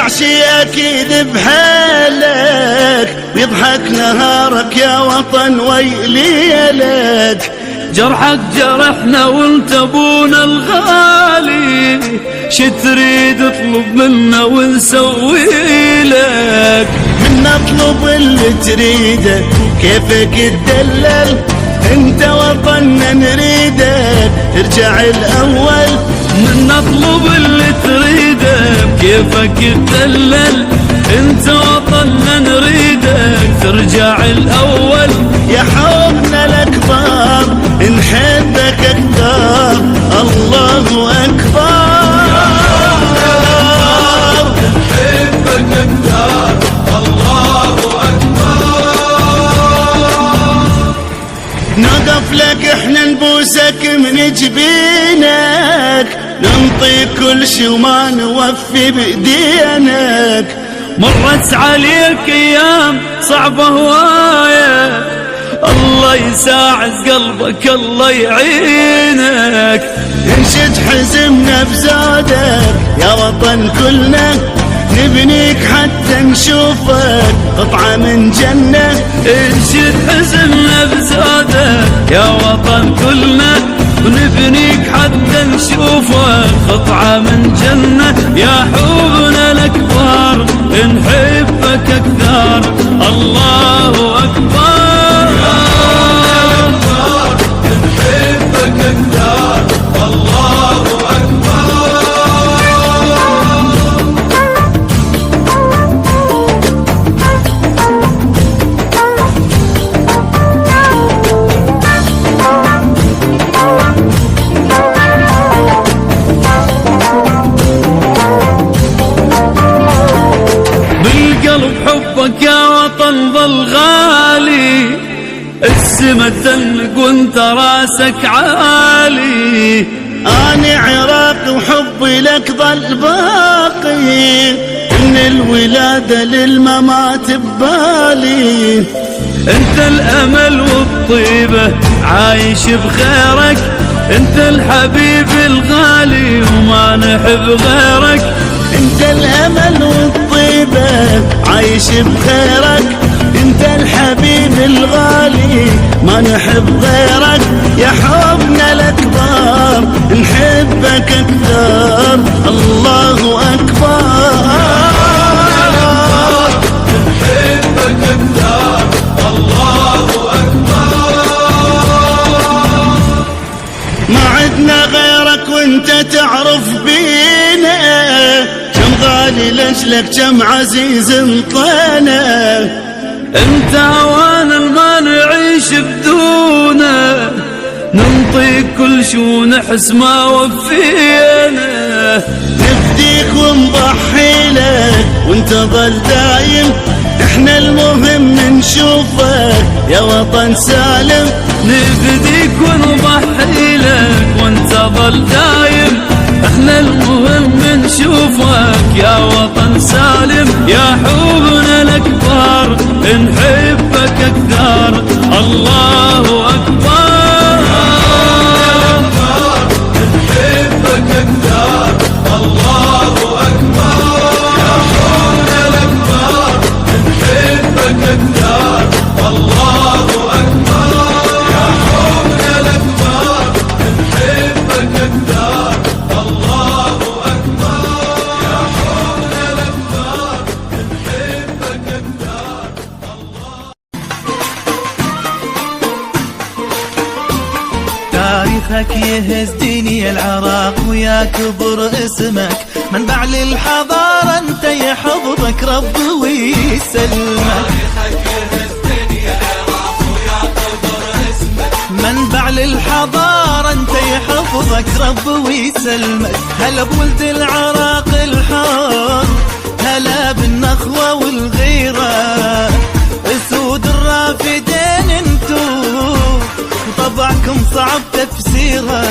شي اكيد بحالك، ويضحك نهارك يا وطن ويليلك. جرحك جرحنا وانت ابونا الغالي، شي تريد اطلب منا ونسوي لك. من اطلب اللي تريده كيفك تدلل، انت وطننا نريدك ترجع الاول. من اطلب اللي تريده كيفك تدلل، انت وطننا نريدك ترجع الاول. يا حبنا الاكبر نحبك اكثر، الله اكبر. نحبك اكثر، الله اكبر. نقف لك احنا نبوسك من جبينك، ننطي كل شي وما نوفي بدينك. مرت عليك ايام صعبة هواية، الله يساعد قلبك الله يعينك. انشد حزمنا بزادك يا وطن كلنا، نبنيك حتى نشوفك قطعة من جنة. انشد حزمنا بزادك يا وطن كلنا، ونبنيك حتى نشوفك قطعة من جنة. يا حبنا الأكبر نحبك أكثر، الله أكبر. نحبك أكثر، الله أكبر. حبك يا وطن ظل غالي، السما تنق وانت راسك عالي. أنا عراقي وحبي لك ظل باقي، من الولادة للممات ببالي. انت الامل والطيبة عايش بخيرك، انت الحبيب الغالي وما نحب غيرك. انت الامل والطيبة عايش بخيرك، انت الحبيب الغالي ما نحب غيرك. يا حبنا الاكبر نحبك اكثر، الله اكبر. نحبك اكثر، الله اكبر. ما عدنا غيرك وانت تعرف بينا، كم غالي لاجلك كم عزيز انطينا. انت هوانا ما نعيش بدونه، ننطيك كل شو نحس ما وفينا. نفديك ونضحي لك وانت ظل دايم، احنا المهم نشوفك يا وطن سالم. نفديك ونضحي لك وانت ظل دايم، احنا المهم نشوفك يا وطن سالم. يا حبنا الاكبر نحبك اكثر، الله اكبر. نحبك اكثر، الله اكبر. يا حبنا الاكبر نحبك اكثر، الله اكبر. يا حبنا الاكبر نحبك اكثر، الله أكبر. يا حبنا الأكبر نحبك أكثر، الله. تاريخك يهز ديني العراق ويا كبر اسمك، منبع للحضارة انت يحفظك رب ويسلمك. منبع للحضارة انت يحفظك رب ويسلمك. هلا بولد العراق الحار، هلا بالنخوة والغيرة، اسود الرافدين انتو طبعكم صعب تفسيره.